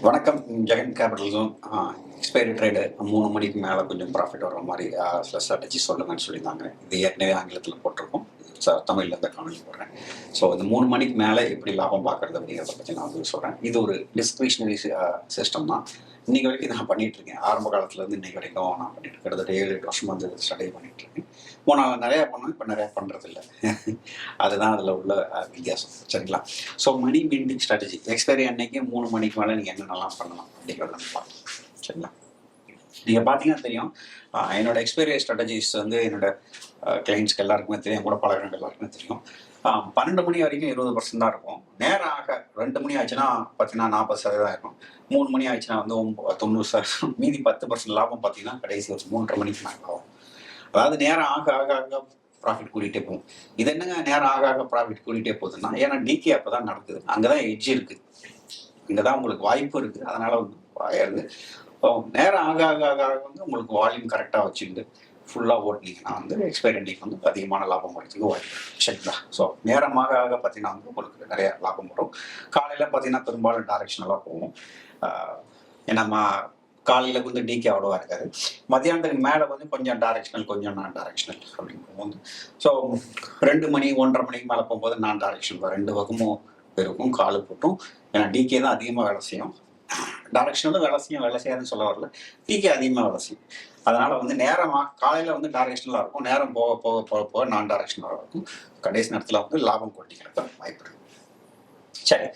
வணக்கம். Jagan capitalism expiry trade 3 மணிக்கு மேலே கொஞ்சம் ப்ராஃபிட் வர மாதிரி சில ஸ்ட்ராட்டஜி சொல்லுங்கன்னு சொல்லியிருந்தாங்க. இது ஏற்கனவே ஆங்கிலத்தில் போட்டிருக்கோம். தமிழில் இந்த காணொலி போடுறேன். ஸோ இந்த 3 மணிக்கு மேலே எப்படி லாபம் பார்க்குறது அப்படிங்கிறத பற்றி நான் வந்து சொல்கிறேன். இது ஒரு டிஸ்கிரிப்ஷனரி சிஸ்டம் தான். இன்னைக்கு வரைக்கும் நான் பண்ணிட்டு இருக்கேன். ஆரம்ப காலத்துலேருந்து இன்னைக்கு வரைக்கும் நான் பண்ணிட்டு கிட்டத்தட்ட 7-8 வருஷம் வந்து ஸ்டடி பண்ணிட்டு இருக்கேன். நான் நிறையா பண்ணேன், இப்போ நிறையா பண்ணுறதில்ல. அதுதான் அதில் உள்ள வித்தியாசம். சரிங்களா? ஸோ மணி பில்டிங் ஸ்ட்ராட்டஜி எக்ஸ்பைரி அன்னைக்கு 3 மணிக்கு மேலே நீங்கள் என்னென்னலாம் பண்ணலாம் அப்படிங்கிறத நம்ம பார்க்கலாம். சரிங்களா? நீங்கள் பார்த்தீங்கன்னா தெரியும், என்னோட எக்ஸ்பைரி ஸ்ட்ராட்டஜிஸ் வந்து என்னோட கிளைண்ட்ஸ்க்கு எல்லாருக்குமே தெரியும், என் கூட பழகிறவங்க எல்லாருக்குமே தெரியும். 12 மணி வரைக்கும் 20% தான் இருக்கும். நேரம் ஆக 2 மணி ஆச்சுன்னா பார்த்தீங்கன்னா 40% இருக்கும். 3 மணி ஆச்சுன்னா வந்து 90%. மீதி 10% லாபம் பார்த்தீங்கன்னா கடைசி ஒரு 3:30 மணிக்கு மேலே ஆகும். அதாவது நேரம் ஆக ஆக ஆக ப்ராஃபிட் கூட்டிகிட்டே போகும். இது என்னங்க நேரம் ஆக ஆக ப்ராஃபிட் கூட்டிகிட்டே போகுதுன்னா, ஏன்னா டிகே அப்போ தான் நடக்குது. அங்கே தான் எட்ஜ் இருக்குது, இங்கே தான் உங்களுக்கு வாய்ப்பு இருக்குது. அதனால் வந்து ஆயிடுது. நேரம் ஆக ஆக ஆக ஆக வந்து உங்களுக்கு வால்யூம் கரெக்டாக வச்சுக்கிட்டு ஃபுல்லாக ஓட்டினீங்கன்னா வந்து எக்ஸ்பைரி அன்னைக்கு வந்து அதிகமான லாபம் வரதுக்கு வாய்ப்பு. சரிங்களா? ஸோ நேரமாக ஆக பார்த்தீங்கன்னா வந்து உங்களுக்கு நிறைய லாபம் வரும். காலையில் பார்த்தீங்கன்னா பெரும்பாலும் டைரக்ஷனலாக போகும். ஏன்னா காலையில் வந்து டிகே அவ்வளோவா இருக்காது. மத்தியானத்துக்கு மேலே வந்து கொஞ்சம் டைரக்ஷனல், கொஞ்சம் நான் டைரக்ஷனல் அப்படின்னு போகும்போது, ஸோ 2 மணி 1:30 மணிக்கு மேலே போகும்போது நான் டைரக்ஷனல் 2 பக்கமும் இருக்கும். காலு போட்டும். ஏன்னா டிகே தான் அதிகமாக வேலை செய்யும். டைரக்ஷனலும் வேலை செய்யாதுன்னு சொல்ல வரல. டிகே அதிகமாக வேலை செய்யும். அதனால வந்து நேரமாக காலையில் வந்து டைரக்ஷனலாக இருக்கும். நேரம் போக போக போக போக நான் டைரக்ஷனலாக இருக்கும். கடைசி நேரத்தில் வந்து லாபம் கொட்டி கிடக்க வாய்ப்பு இருக்கு. சரி,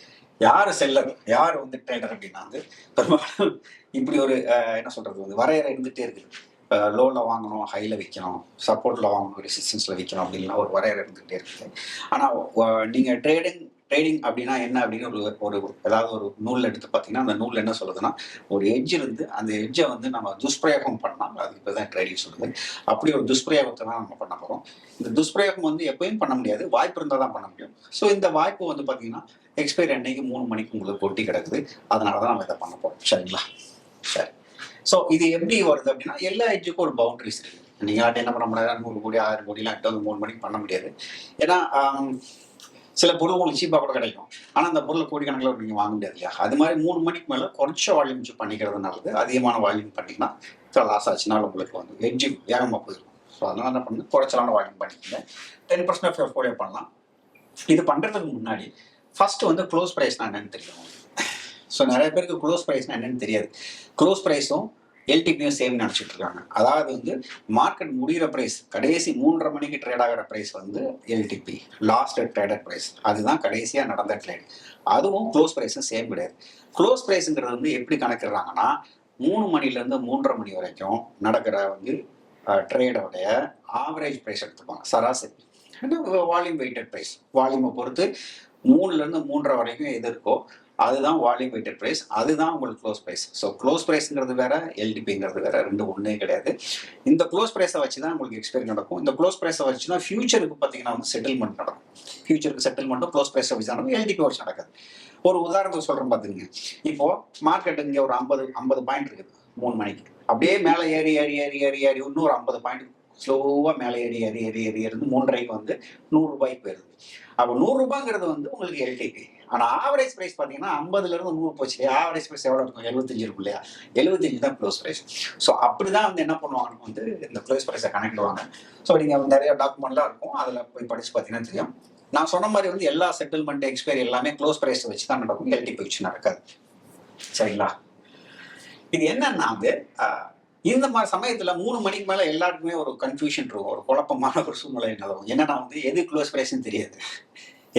யார் செல்லர், யார் வந்து ட்ரேடர் அப்படின்னா வந்து பெரும்பாலும் இப்படி ஒரு என்ன சொல்றது வந்து வரையறை இருந்துகிட்டே இருக்குது. லோவில் வாங்கணும், ஹையில் விற்கணும், சப்போர்ட்டில் வாங்கணும், ரெசிஸ்டன்ஸில் விற்கணும் அப்படின்லாம் ஒரு வரையறை இருந்துகிட்டே இருக்குது. ஆனால் நீங்கள் ட்ரேடிங் அப்படின்னா என்ன அப்படின்னு ஒரு ஏதாவது ஒரு நூல் எடுத்து பார்த்தீங்கன்னா, அந்த நூல் என்ன சொல்லுதுன்னா, ஒரு எட்ஜ் இருந்து அந்த எட்ஜை வந்து நம்ம துஷ்பிரயோகம் பண்ணால் அது இப்போ தான் ட்ரேடிங் சொல்லுது. அப்படி ஒரு துஷ்பிரயோகத்தை தான் நம்ம பண்ண போகிறோம். இந்த துஷ்பிரயோகம் வந்து எப்பயும் பண்ண முடியாது, வாய்ப்பு இருந்தால் தான் பண்ண முடியும். ஸோ இந்த வாய்ப்பு வந்து பார்த்தீங்கன்னா எக்ஸ்பைரி அன்னைக்கு 3 மணிக்கு உங்களுக்கு கொட்டி கிடக்குது. அதனால தான் நம்ம இதை பண்ண போகிறோம். சரிங்களா? சரி. ஸோ இது எப்படி வருது அப்படின்னா, எல்லா எட்ஜுக்கும் ஒரு பவுண்டரிஸ் இருக்குது. நீங்கள் என்ன பண்ண முடியாது, 100 கோடி 1000 கோடிலாம் எட்டு வந்து 3 மணிக்கு பண்ண முடியாது. ஏன்னா சில பொருள் உங்களுக்கு சீப்பாக கூட கிடைக்கும். ஆனால் அந்த பொருளை கோடிக்கணக்கில் நீங்கள் வாங்க முடியாது இல்லையா? அது மாதிரி 3 மணிக்கு மேலே குறைச்ச வால்யூம் பண்ணிக்கிறது நல்லது. அதிகமான வால்யூம் பண்ணிங்கன்னா லாஸ் ஆச்சுனால உங்களுக்கு வந்து எட்ஜு வேகமாக போயிருக்கும். ஸோ அதனால என்ன பண்ணுங்க, குறைச்சலான வால்யூம் பண்ணிக்கங்க. 10% ஆஃப் போர்ட்ஃபோலியோ பண்ணலாம். இது பண்ணுறதுக்கு முன்னாடி ஃபர்ஸ்ட் வந்து க்ளோஸ் ப்ரைஸ்னா என்னன்னு தெரியும். ஸோ நிறைய பேருக்கு க்ளோஸ் ப்ரைஸ்னா என்னன்னு தெரியாது. க்ளோஸ் ப்ரைஸும் எல்டிபியும் சேம் நினச்சிட்டு இருக்காங்க. அதாவது வந்து மார்க்கெட் முடிகிற ப்ரைஸ், கடைசி 3:30 மணிக்கு ட்ரேட் ஆகிற ப்ரைஸ் வந்து எல்டிபி, லாஸ்ட் ட்ரேடட் ப்ரைஸ். அதுதான் கடைசியாக நடந்த ட்ரேட். அதுவும் க்ளோஸ் ப்ரைஸும் சேம் கிடையாது. க்ளோஸ் ப்ரைஸுங்கிறது வந்து எப்படி கணக்கிடுறாங்கன்னா, 3 மணிலேருந்து 3:30 மணி வரைக்கும் நடக்கிற வந்து ட்ரேடோடைய ஆவரேஜ் ப்ரைஸ் எடுத்துப்பாங்க, சராசரி. வால்யூம் வெயிட்டட் ப்ரைஸ், வால்யூமை பொறுத்து 3லேருந்து 3:30 வரைக்கும் எது இருக்கோ அதுதான் வால்யூம் வெயிட்டட் ப்ரைஸ். அதுதான் உங்களுக்கு க்ளோஸ் ப்ரைஸ். ஸோ க்ளோஸ் ப்ரைஸ்ங்கிறது வேற, எல்டிபிங்கிறது வேற, ரெண்டும் ஒன்றே கிடையாது. இந்த க்ளோஸ் ப்ரைஸை வச்சு தான் உங்களுக்கு எக்ஸ்பைரி நடக்கும். இந்த க்ளோஸ் ப்ரைஸை வச்சு தான் ஃபியூச்சருக்கு பார்த்தீங்கன்னா வந்து செட்டில்மெண்ட் நடக்கும். ஃபியூச்சருக்கு செட்டில்மெண்ட்டும் க்ளோஸ் ப்ரைஸை வச்சு தான் நடக்கும், எல்டிபி வச்சு நடக்காது. ஒரு உதாரணத்துக்கு சொல்கிறேன் பார்த்துங்க. இப்போ மார்க்கெட் இங்கே ஒரு 50 பாயிண்ட் இருக்குது 3 மணிக்கு. அப்படியே மேலே ஏறி ஏறி ஏறி ஏறி ஏறி இன்னொரு 50 பாயிண்ட் ஸ்லோவாக மேலே ஏறி ஏறி ஏறி ஏறி இருந்து 3:30க்கு வந்து 100 ரூபாய்க்கு போயிருது. அப்போ 100 ரூபாய்ங்கிறது வந்து உங்களுக்கு எல்டிபி. ஆனால் ஆவரேஜ் ப்ரைஸ் பார்த்தீங்கன்னா 50லேருந்து 100 போச்சு இல்லையா? ஆவரேஜ் ப்ரைஸ் எவ்வளோ இருக்கும்? 75 இருக்கும் இல்லையா? 75 தான் க்ளோஸ் ப்ரைஸ். ஸோ அப்படி தான் வந்து என்ன பண்ணுவாங்கன்னு வந்து இந்த க்ளோஸ் ப்ரைஸை கணக்கிடுவாங்க. ஸோ நீங்கள் நிறைய டாக்குமெண்ட்லாம் இருக்கும், அதில் போய் படித்து பார்த்தீங்கன்னா தெரியும். நான் சொன்ன மாதிரி வந்து எல்லா செட்டில்மெண்ட் எக்ஸ்பைரி எல்லாமே க்ளோஸ் ப்ரைஸை வச்சு தான் நடக்கும், எல்டிபி வச்சு நடக்காது. சரிங்களா? இது என்னன்னா வந்து இந்த மாதிரி சமயத்தில் 3 மணிக்கு மேலே எல்லாருக்குமே ஒரு கன்ஃபியூஷன் இருக்கும், ஒரு குழப்பமான ஒரு சூழ்நிலை நிலவும். என்னன்னா வந்து எது க்ளோஸ் ப்ரைஸ்ன்னு தெரியாது,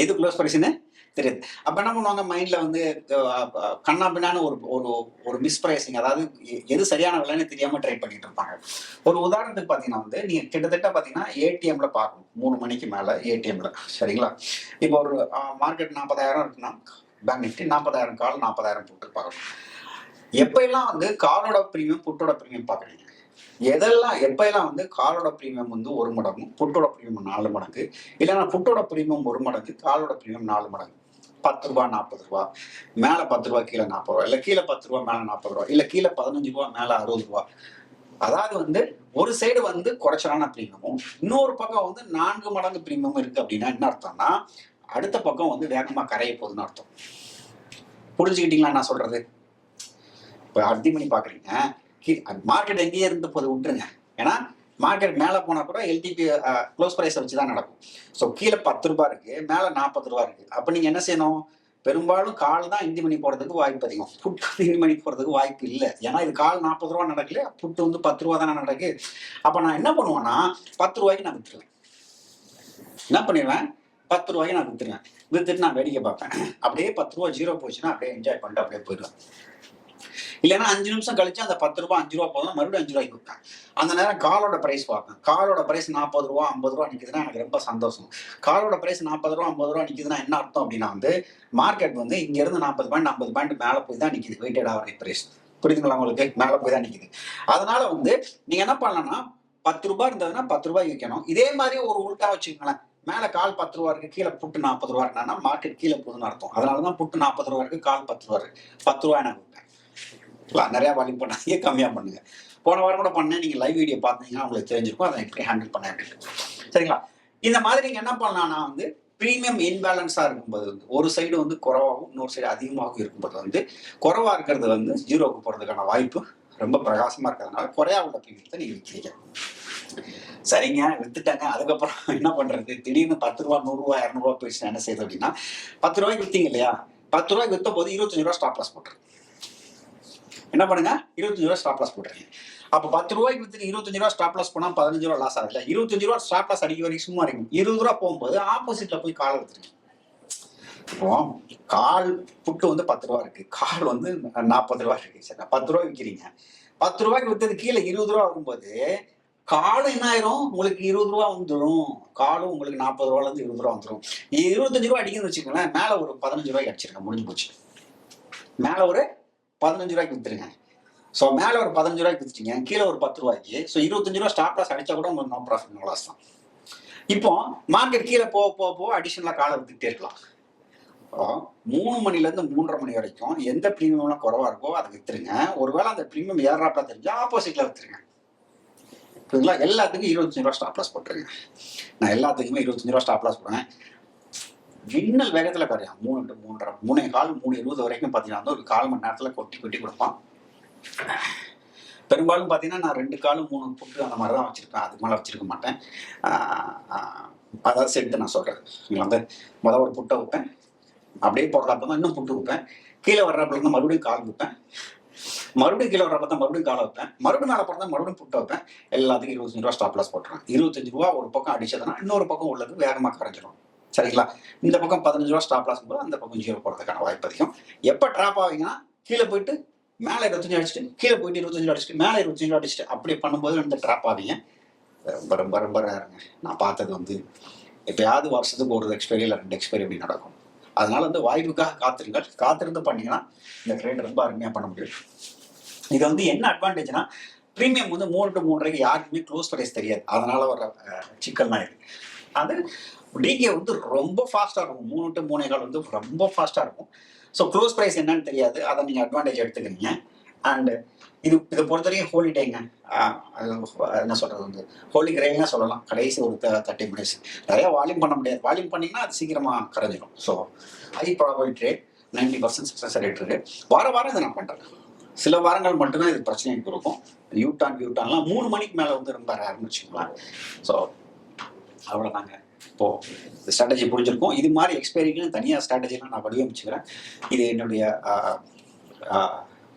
எது க்ளோஸ் ப்ரைஸ்ன்னு தெரியாது. அப்போ என்ன பண்ணுவாங்க, மைண்டில் வந்து கண்ணா பின்னான்னு ஒரு மிஸ்பிரைசிங், அதாவது எது சரியான விலைன்னு தெரியாமல் ட்ரை பண்ணிட்டு இருப்பாங்க. ஒரு உதாரணத்துக்கு பார்த்தீங்கன்னா வந்து நீங்கள் கிட்டத்தட்ட பார்த்தீங்கன்னா ஏடிஎம்ல பார்க்கணும் 3 மணிக்கு மேலே ஏடிஎம்ல. சரிங்களா? இப்போ ஒரு மார்க்கெட் 40,000 இருக்குன்னா பேங்க் நிஃப்டி 40,000 கால் 40,000 போட்டு பார்க்கணும். எப்பெல்லாம் வந்து காலோட ப்ரீமியம் புட்டோட ப்ரீமியம் பார்க்குறீங்க, எப்பெல்லாம் வந்து காலோட ப்ரீமியம் வந்து 1 மடங்கும், புட்டோட ப்ரீமியம் 4 மடங்கு, இல்லைன்னா புட்டோட ப்ரீமியம் 1 மடங்கு, காலோட ப்ரீமியம் 4 மடங்கு, 10 ரூபா 40 ரூபா, மேலே 10 ரூபா கீழே 40 ரூபா, இல்லை கீழே 10 ரூபா மேலே 40 ரூபா, இல்லை கீழே 15 ரூபா மேலே 60 ரூபா. அதாவது வந்து ஒரு சைடு வந்து குறைச்சலான ப்ரீமியமும், இன்னொரு பக்கம் வந்து 4 மடங்கு ப்ரீமியமும் இருக்கு. அப்படின்னா என்ன அர்த்தம்னா, அடுத்த பக்கம் வந்து வேகமாக கரைய போகுதுன்னு அர்த்தம். புரிஞ்சுக்கிட்டீங்களா நான் சொல்றது? இப்போ அர்த்தி மணி பார்க்குறீங்க, மார்க்கெட் எங்கேயே இருந்து போது விட்டுருங்க. ஏன்னா மார்க்கெட் மேலே போனால் கூட எல்டிபி க்ளோஸ் ப்ரைஸை வச்சு தான் நடக்கும். ஸோ கீழே 10 ரூபா இருக்குது, மேலே 40 ரூபா இருக்குது. அப்போ நீங்கள் என்ன செய்யணும்? பெரும்பாலும் கால் தான் இந்தி மணி போடுறதுக்கு வாய்ப்பு அதிகம், புட்டு வந்து இந்தி மணி போடுறதுக்கு வாய்ப்பு இல்லை. ஏன்னா இது கால் 40 ரூபா நடக்கல, புட்டு வந்து 10 ரூபா தானே நடக்கு. அப்போ நான் என்ன பண்ணுவேன்னா 10 ரூபாய்க்கு நான் விற்றுருவேன். என்ன பண்ணிடுவேன்? 10 ரூபாய்க்கு நான் விற்றுருவேன். விற்றுட்டு நான் வேடிக்கை பார்ப்பேன். அப்படியே 10 ரூபா ஜீரோ போச்சுன்னா அப்படியே என்ஜாய் பண்ணிட்டு அப்படியே போயிடுவேன். இல்லைன்னா 5 நிமிஷம் கழிச்சு அந்த 10 ரூபா 5 ரூபா போதும், மறுபடியும் 5 ரூபாய்க்கு விற்பேன். அந்த நேரம் காலோட பிரைஸ் பார்ப்பேன். காலோட பிரைஸ் 40 ரூபா 50 ரூபா நிற்குதுன்னா எனக்கு ரொம்ப சந்தோஷம். காலோட பிரைஸ் 40 ரூபா 50 ரூபா நிற்குதுன்னா என்ன அர்த்தம் அப்படின்னா வந்து மார்க்கெட் வந்து இங்கேருந்து 40 பாயிண்ட் 50 பாயிண்ட் மேலே போய் தான் நிற்குது. வெயிட்டட் ஆவரேஜ் பிரைஸ் புரியுதுங்களா உங்களுக்கு? மேலே போய் தான் நிற்குது. அதனால வந்து நீங்கள் என்ன பண்ணலாம்னா 10 ரூபாய் இருந்ததுன்னா 10 ரூபாய் விற்கணும். இதே மாதிரி ஒரு உள்டா வச்சுக்கோங்களேன். மேலே கால் 10 ரூபா இருக்கு, கீழே புட்டு 40 ரூபா இருந்தா மார்க்கெட் கீழே போகுதுன்னு அர்த்தம். அதனால தான் புட்டு 40 ரூபா இருக்கு, கால் 10 ரூபா இருக்கு. 10 ரூபாய் நான் விற்பேன். நிறையா வால்யூம் பண்ணாதீங்க, கம்மியாக பண்ணுங்க. போன வாரம் கூட பண்ணேன், நீங்கள் லைவ் வீடியோ பார்த்தீங்கன்னா உங்களுக்கு தெரிஞ்சிருக்கும் அதை எப்படி ஹேண்டில் பண்ண அப்படின்னு. சரிங்களா? இந்த மாதிரி நீங்கள் என்ன பண்ணலாம்னா வந்து ப்ரீமியம் இன்பேலன்ஸாக இருக்கும்போது வந்து ஒரு சைடு வந்து குறைவாகவும் இன்னொரு சைடு அதிகமாகவும் இருக்கும்போது வந்து குறைவாக இருக்கிறது வந்து ஜீரோவுக்கு போகிறதுக்கான வாய்ப்பு ரொம்ப பிரகாசமாக இருக்கிறதுனால குறையா உள்ள ப்ரீமியத்தை நீங்கள் விற்கிறீங்க. சரிங்க, வித்துட்டாங்க. அதுக்கப்புறம் என்ன பண்ணுறது? திடீர்னு 10 ரூபா 100 ரூபா 200 ரூபா போயிடுச்சு. என்ன செய்யுது அப்படின்னா 10 ரூபாய்க்கு விற்றீங்க இல்லையா? 10 ரூபாய்க்கு விற்ற போது 25 ரூபா ஸ்டாப் லாஸ் போட்டுருங்க. என்ன பண்ணுங்க? 25 ரூபா ஸ்டாப் லாஸ் போட்டுருங்க. அப்போ 10 ரூபாய்க்கு வித்து 25 ரூபா ஸ்டாப் லாஸ் போனால் 15 ரூபா லாஸ் ஆகுதுல. 25 ரூபா ஸ்டாப் லாஸ் அடிக்க வரைக்கும் சும்மா இருக்கும். 20 ரூபா போகும்போது ஆப்போசிட்ல போய் கால் எடுத்துருங்க. இப்போ கால் புட்டு வந்து 10 ரூபா இருக்கு, கால் வந்து 40 ரூபா இருக்கு. சரி, 10 ரூபாய் விற்கிறீங்க. 10 ரூபாய்க்கு வித்தது கீழே 20 ரூபா வரும்போது காலும் என்ன ஆயிரும்? உங்களுக்கு 20 ரூபா வந்துடும். காலும் உங்களுக்கு 40 ரூபாலேருந்து 20 ரூபா வந்துடும். 25 ரூபா அடிக்குன்னு வச்சுக்கோங்களேன். மேலே ஒரு 15 ரூபாய்க்கு அடிச்சிருங்க, முடிஞ்சு போச்சு. மேலே ஒரு 15 ரூபாய்க்கு வித்துருங்க. ஸோ மேலே ஒரு 15 ரூபாய்க்கு வித்துட்டீங்க, கீழே ஒரு 10 ரூபாய்க்கு. ஸோ 25 ரூபா ஸ்டாப் லாஸ் அடிச்சா கூட உங்களுக்கு நோ ப்ராஃபிட் நோ லாஸ் தான். இப்போ மார்க்கெட் கீழே போக அடிஷனலாக காலை வித்துக்கிட்டே இருக்கலாம். 3 மணிலேருந்து 3:30 மணி வரைக்கும் எந்த ப்ரீமியம்லாம் குறவா இருக்கோ அதை வித்துருங்க. ஒருவேளை அந்த ப்ரீமியம் ஏறாப்ல தெரிஞ்சா ஆப்போசிட்ல வித்துருங்க. புரியுங்களா? எல்லாத்துக்கும் 25 ரூபா ஸ்டாப் லாஸ் போட்டுருங்க. நான் எல்லாத்துக்குமே 25 ரூபா ஸ்டாப் லாஸ் போடுவேன். விண்ணல் வேகத்தில் குறையும். 3 to 3:30 3:15 3:20 வரைக்கும் பார்த்தீங்கன்னா வந்து ஒரு 1/4 மணி நேரத்தில் கொட்டி கொடுப்பான். பெரும்பாலும் பார்த்தீங்கன்னா நான் 2 காலும் 3 புட்டு அந்த மாதிரி தான் வச்சுருப்பேன். அதுக்கு மேலே வச்சுருக்க மாட்டேன். அதாவது செட்டு நான் சொல்கிறேன். நீங்கள் வந்து முதல் ஒரு புட்டை வைப்பேன், அப்படியே போடுறப்ப தான் இன்னும் புட்டு வைப்பேன், கீழே வர்றப்ப தான் மறுபடியும் கால் வைப்பேன், மறுபடியும் கீழே வர்றப்ப தான் மறுபடியும் காலை வைப்பேன், மறுபடியும் மேலே போகிறதா மறுபடியும் புட்டை வைப்பேன். எல்லாத்துக்கும் 25 ரூபா ஸ்டாப் லாஸ் போட்டுருவேன். 25 ரூபா ஒரு பக்கம் அடிச்சதுன்னா இன்னொரு பக்கம் உள்ளது வேகமாக கரைஞ்சிடும். சரிங்களா? இந்த பக்கம் 15 ரூபா ஸ்டாப் லாஸ் போது அந்த பக்கம் ஜீரோ போகிறதுக்கான வாய்ப்பு அதிகம். எப்போ ட்ராப் ஆவீங்கன்னா கீழே போயிட்டு மேலே 25 அடிச்சுட்டு, கீழே போயிட்டு 25 அடிச்சுட்டு, மேலே 25 அடிச்சுட்டு, அப்படி பண்ணும்போது இந்த ட்ராப் ஆவீங்க. ரொம்ப ரொம்ப ரொம்ப ரேருங்க. நான் பார்த்தது வந்து எப்பயாவது வருஷத்துக்கு ஒரு எக்ஸ்பைரி இல்லை 2 எக்ஸ்பைரி அப்படி நடக்கும். அதனால வந்து வாய்ப்புக்காக காத்திருங்கள். காத்திருந்து பண்ணீங்கன்னா இந்த ட்ரேட் ரொம்ப அருமையாக பண்ண முடியும். இது வந்து என்ன அட்வான்டேஜ்னா ப்ரீமியம் வந்து 3 to 3:30 யாருக்குமே க்ளோஸ் ப்ரைஸ் தெரியாது. அதனால வர சிக்கல்லாம் இருக்கு. அது டிகே வந்து ரொம்ப ஃபாஸ்ட்டாக இருக்கும். 3 to 3:15 வந்து ரொம்ப ஃபாஸ்ட்டாக இருக்கும். ஸோ க்ளோஸ் ப்ரைஸ் என்னன்னு தெரியாது, அதை நீங்கள் அட்வான்டேஜ் எடுத்துக்கிறீங்க. அண்டு இதை பொறுத்தவரைக்கும் ஹோலிடேங்க, என்ன சொல்கிறது வந்து ஹோலி கிரெயின்னா சொல்லலாம். கடைசி ஒரு 30 மினிட்ஸ் நிறையா வால்யூம் பண்ண முடியாது. வால்யூம் பண்ணிங்கன்னா அது சீக்கிரமாக கரைஞ்சிடும். So high probability trade, 90% success rate இருக்குது. வாரம் இதை நான் பண்ணுறேன். சில வாரங்கள் மட்டும்தான் இது பிரச்சனை இருக்கும். யூட்டான்லாம் 3 மணிக்கு மேலே வந்து ரொம்ப ரேர்னு வச்சுக்கலாம். ஸோ அவ்வளோதாங்க. இப்போது இந்த ஸ்ட்ராட்டஜி புரிஞ்சிருக்கும். இது மாதிரி எக்ஸ்பைரிக்குன்னு தனியாக ஸ்ட்ராட்டஜிலாம் நான் வடிவமைச்சுக்கிறேன். இது என்னுடைய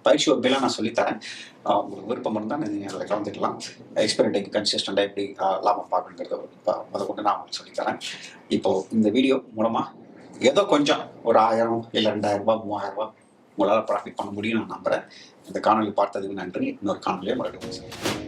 பயிற்சி வகுப்பெல்லாம் நான் சொல்லித்தரேன். உங்களுக்கு விருப்பம் இருந்தால் நீங்கள் அதில் கலந்துக்கலாம். எக்ஸ்பைரி டேக்கு கன்சிஸ்டண்டாக எப்படி லாபம் பார்க்கணுங்கிறத அதை கொண்டு நான் உங்களுக்கு சொல்லித்தரேன். இப்போது இந்த வீடியோ மூலமாக ஏதோ கொஞ்சம் ஒரு 1000 இல்லை 2000 ரூபா 3000 ரூபா உங்களால் ப்ராஃபிட் பண்ண முடியும் நான் நம்புகிறேன். இந்த காணொலி பார்த்ததுக்கு நன்றி. இன்னொரு காணொலியை மறுபடியும்